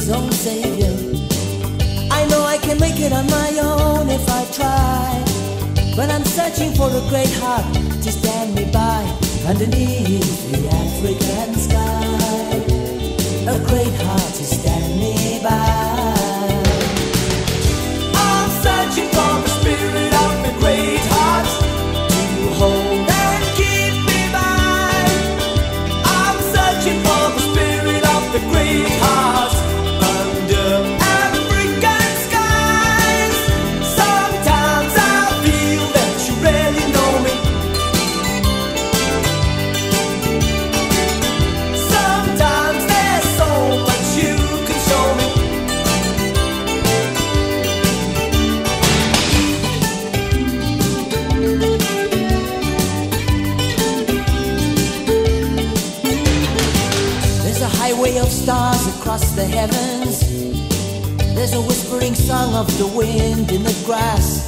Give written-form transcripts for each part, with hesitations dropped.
his own savior. I know I can make it on my own if I try, but I'm searching for a great heart to stand me by underneath the African sky. A great heart to stand me by. I'm searching for the spirit of the great heart to hold and keep me by. I'm searching for the spirit of the great heart under African skies. Sometimes I feel that you really know me. Sometimes there's so much you can show me. There's a highway of stars across the heavens. There's a whispering song of the wind in the grass.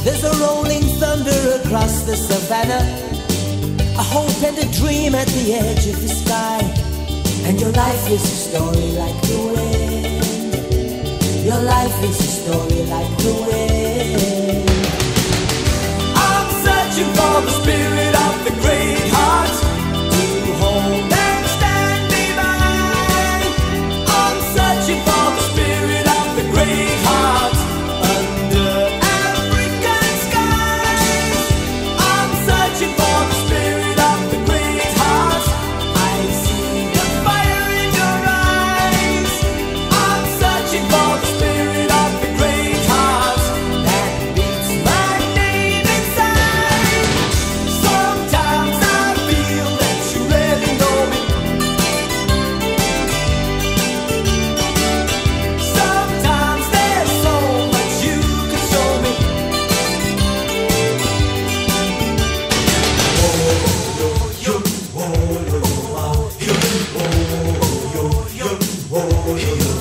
There's a rolling thunder across the savannah. A hope and a dream at the edge of the sky. And your life is a story like the wind. Your life is a story like the wind. I'm searching for the spirit of the great heart to hold and stand me by. I'm searching for the spirit of the great heart under African skies. I'm searching for the spirit of the great heart. I see the fire in your eyes. I'm searching for the spirit of the great heart that beats my name inside. Sometimes I feel that you really know me. Sometimes there's so much you can show me. Oh, yo, yo, oh, yo, oh, yo, yo, oh, yo.